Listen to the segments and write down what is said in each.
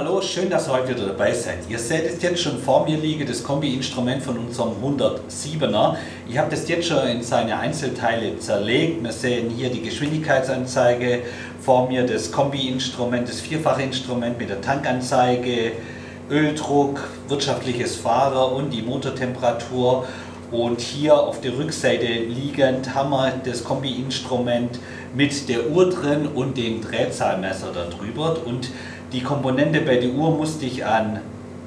Hallo, schön, dass ihr heute wieder dabei seid. Ihr seht es jetzt schon vor mir liegen, das Kombi-Instrument von unserem 107er. Ich habe das jetzt schon in seine Einzelteile zerlegt. Wir sehen hier die Geschwindigkeitsanzeige, vor mir das Kombi-Instrument, das Vierfachinstrument mit der Tankanzeige, Öldruck, wirtschaftliches Fahren und die Motortemperatur. Und hier auf der Rückseite liegend haben wir das Kombi-Instrument mit der Uhr drin und dem Drehzahlmesser darüber. Und die Komponente bei der Uhr musste ich an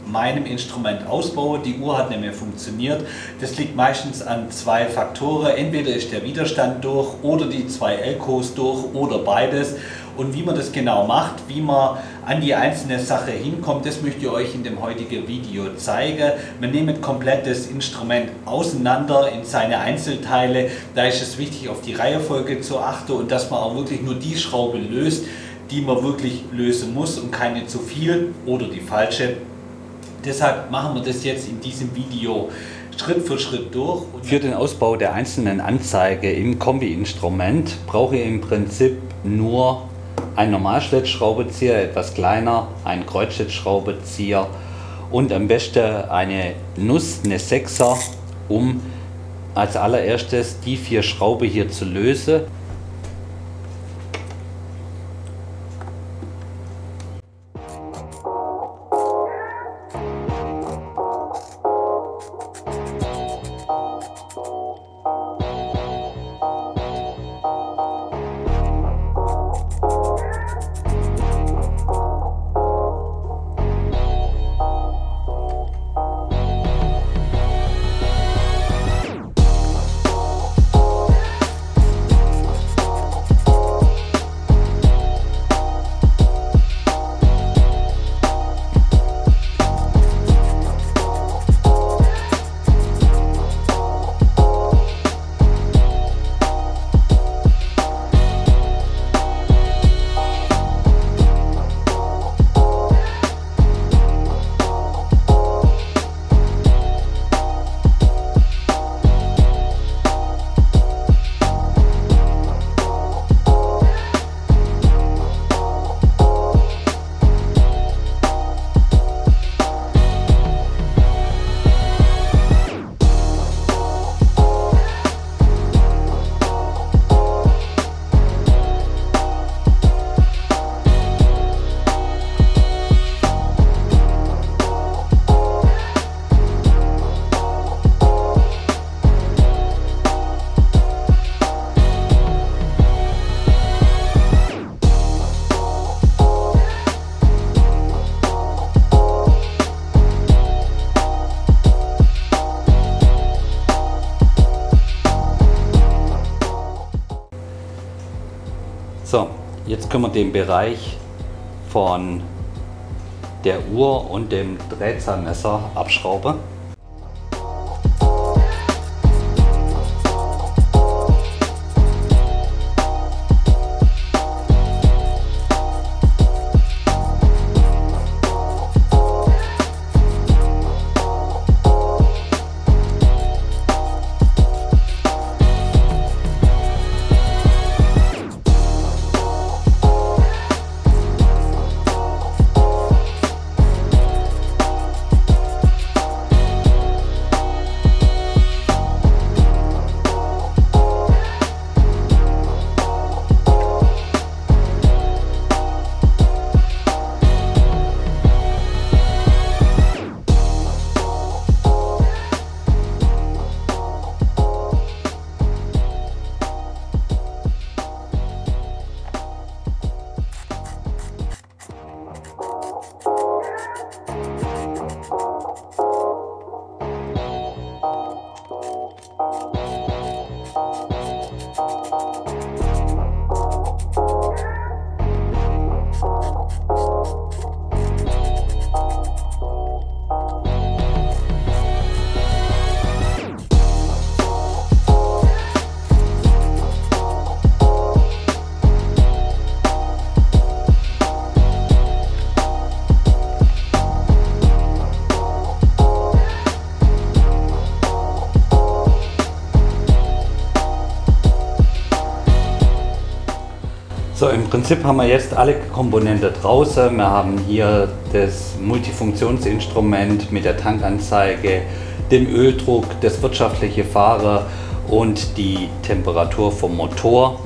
meinem Instrument ausbauen. Die Uhr hat nicht mehr funktioniert. Das liegt meistens an zwei Faktoren. Entweder ist der Widerstand durch oder die zwei Elkos durch oder beides. Und wie man das genau macht, wie man an die einzelne Sache hinkommt, das möchte ich euch in dem heutigen Video zeigen. Wir nehmen komplett das Instrument auseinander in seine Einzelteile. Da ist es wichtig, auf die Reihenfolge zu achten und dass man auch wirklich nur die Schraube löst, die man wirklich lösen muss und keine zu viel oder die falsche. Deshalb machen wir das jetzt in diesem Video Schritt für Schritt durch. Für den Ausbau der einzelnen Anzeige im Kombi-Instrument brauche ich im Prinzip nur einen Normalschlitzschraubenzieher, etwas kleiner, einen Kreuzschlitzschraubenzieher und am besten eine Nuss, eine 6er, um als allererstes die 4 Schrauben hier zu lösen. So, jetzt können wir den Bereich von der Uhr und dem Drehzahlmesser abschrauben. So, im Prinzip haben wir jetzt alle Komponenten draußen. Wir haben hier das Multifunktionsinstrument mit der Tankanzeige, dem Öldruck, das wirtschaftliche Fahren und die Temperatur vom Motor,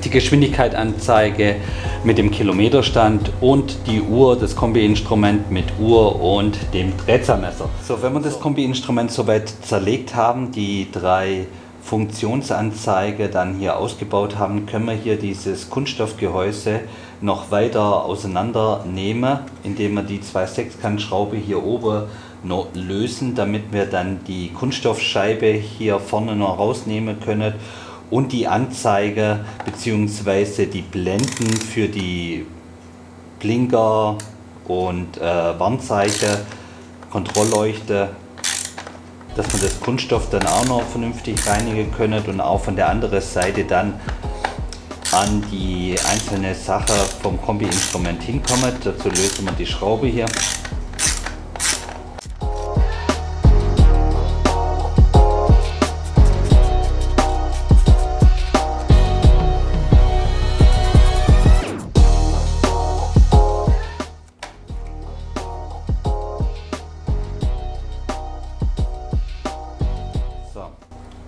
die Geschwindigkeitsanzeige mit dem Kilometerstand und die Uhr, das Kombi-Instrument mit Uhr und dem Drehzahlmesser. So, wenn wir das Kombi-Instrument soweit zerlegt haben, die 3 Funktionsanzeige dann hier ausgebaut haben, können wir hier dieses Kunststoffgehäuse noch weiter auseinandernehmen, indem wir die 2 Sechskantschraube hier oben noch lösen, damit wir dann die Kunststoffscheibe hier vorne noch rausnehmen können und die Anzeige bzw. die Blenden für die Blinker und Warnzeichen, Kontrollleuchte, dass man das Kunststoff dann auch noch vernünftig reinigen können und auch von der anderen Seite dann an die einzelne Sache vom Kombi-Instrument hinkommen. Dazu lösen wir die Schraube hier.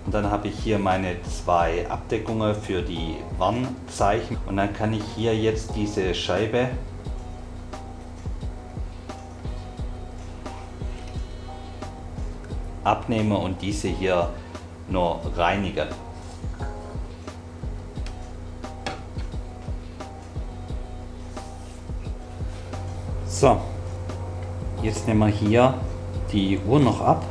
Und dann habe ich hier meine 2 Abdeckungen für die Warnzeichen und dann kann ich hier jetzt diese Scheibe abnehmen und diese hier nur reinigen. So, jetzt nehmen wir hier die Uhr noch ab.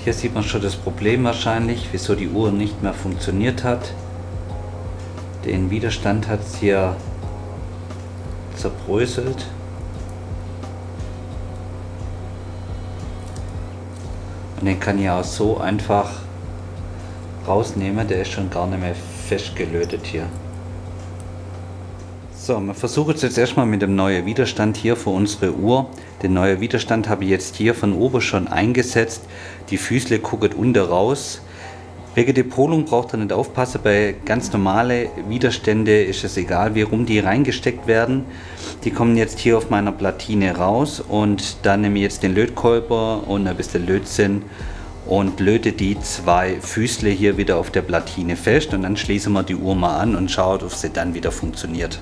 Hier sieht man schon das Problem wahrscheinlich, wieso die Uhr nicht mehr funktioniert hat. Den Widerstand hat es hier zerbröselt. Und den kann ich auch so einfach rausnehmen, der ist schon gar nicht mehr festgelötet hier. So, wir versuchen es jetzt erstmal mit dem neuen Widerstand hier für unsere Uhr. Den neuen Widerstand habe ich jetzt hier von oben schon eingesetzt. Die Füßle gucken unten raus. Wegen der Polung braucht ihr nicht aufpassen, bei ganz normalen Widerständen ist es egal, wie rum die reingesteckt werden. Die kommen jetzt hier auf meiner Platine raus und dann nehme ich jetzt den Lötkolber und ein bisschen Lötzinn und löte die zwei Füßle hier wieder auf der Platine fest und dann schließen wir die Uhr mal an und schauen, ob sie dann wieder funktioniert.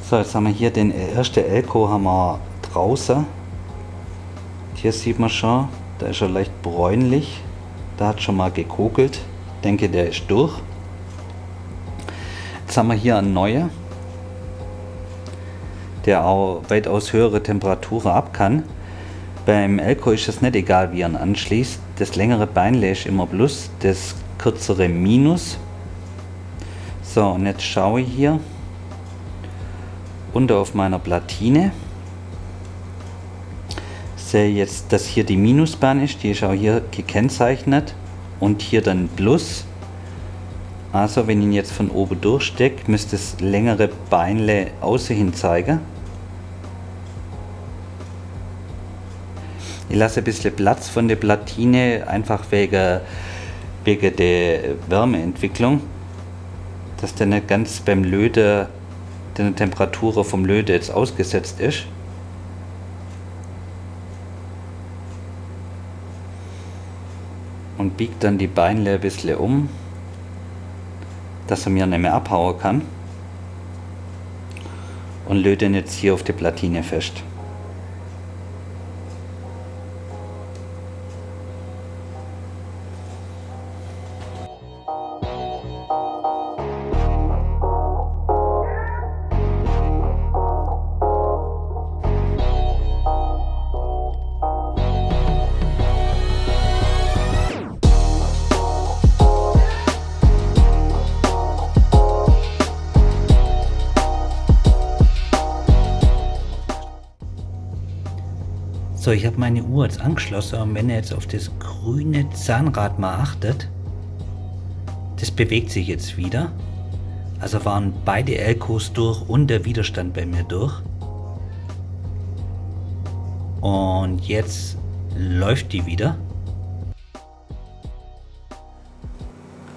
So, jetzt haben wir hier den ersten Elko haben wir draußen. Hier sieht man schon, da ist er leicht bräunlich. Da hat schon mal gekokelt. Ich denke, der ist durch. Jetzt haben wir hier einen neuen, der auch weitaus höhere Temperaturen ab kann. Beim Elko ist es nicht egal, wie er ihn anschließt. Das längere Beinle ist immer Plus, das kürzere Minus. So, und jetzt schaue ich hier unter auf meiner Platine. Sehe jetzt, dass hier die Minusbahn ist, die ist auch hier gekennzeichnet und hier dann Plus. Also wenn ich ihn jetzt von oben durchstecke, müsste das längere Beinle außen hin zeigen. Ich lasse ein bisschen Platz von der Platine, einfach wegen der Wärmeentwicklung, dass der nicht ganz beim Löten der Temperatur vom Löte jetzt ausgesetzt ist. Und biegt dann die Beinle ein bisschen um, dass er mir nicht mehr abhauen kann. Und löte ihn jetzt hier auf die Platine fest. So, ich habe meine Uhr jetzt angeschlossen und wenn ihr jetzt auf das grüne Zahnrad mal achtet, das bewegt sich jetzt wieder. Also waren beide Elkos durch und der Widerstand bei mir durch. Und jetzt läuft die wieder.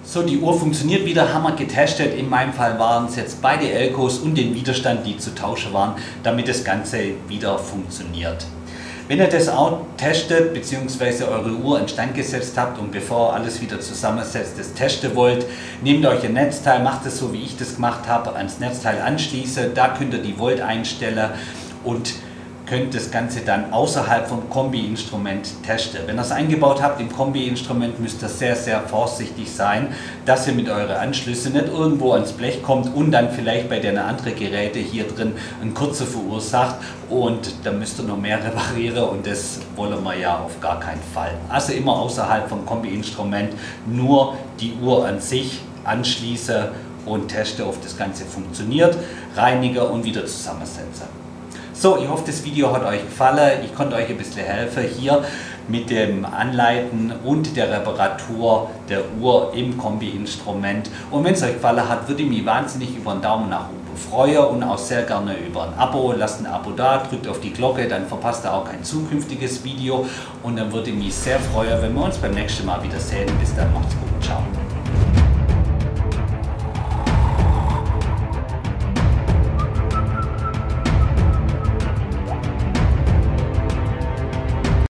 So, die Uhr funktioniert wieder, haben wir getestet. In meinem Fall waren es jetzt beide Elkos und den Widerstand, die zu tauschen waren, damit das Ganze wieder funktioniert. Wenn ihr das auch testet bzw. eure Uhr instand gesetzt habt und bevor alles wieder zusammensetzt, das testen wollt, nehmt euch ein Netzteil, macht es so wie ich das gemacht habe, ans Netzteil anschließen, da könnt ihr die Volt einstellen und könnt das Ganze dann außerhalb vom Kombi-Instrument testen. Wenn ihr es eingebaut habt im Kombi-Instrument, müsst ihr sehr, sehr vorsichtig sein, dass ihr mit euren Anschlüssen nicht irgendwo ans Blech kommt und dann vielleicht bei den anderen Geräten hier drin einen Kurze verursacht und dann müsst ihr noch mehr reparieren und das wollen wir ja auf gar keinen Fall. Also immer außerhalb vom Kombi-Instrument, nur die Uhr an sich anschließen und testen, ob das Ganze funktioniert, reinigen und wieder zusammensetzen. So, ich hoffe, das Video hat euch gefallen. Ich konnte euch ein bisschen helfen hier mit dem Anleiten und der Reparatur der Uhr im Kombi-Instrument. Und wenn es euch gefallen hat, würde ich mich wahnsinnig über einen Daumen nach oben freuen und auch sehr gerne über ein Abo. Lasst ein Abo da, drückt auf die Glocke, dann verpasst ihr auch kein zukünftiges Video. Und dann würde ich mich sehr freuen, wenn wir uns beim nächsten Mal wieder sehen. Bis dann, macht's gut, ciao.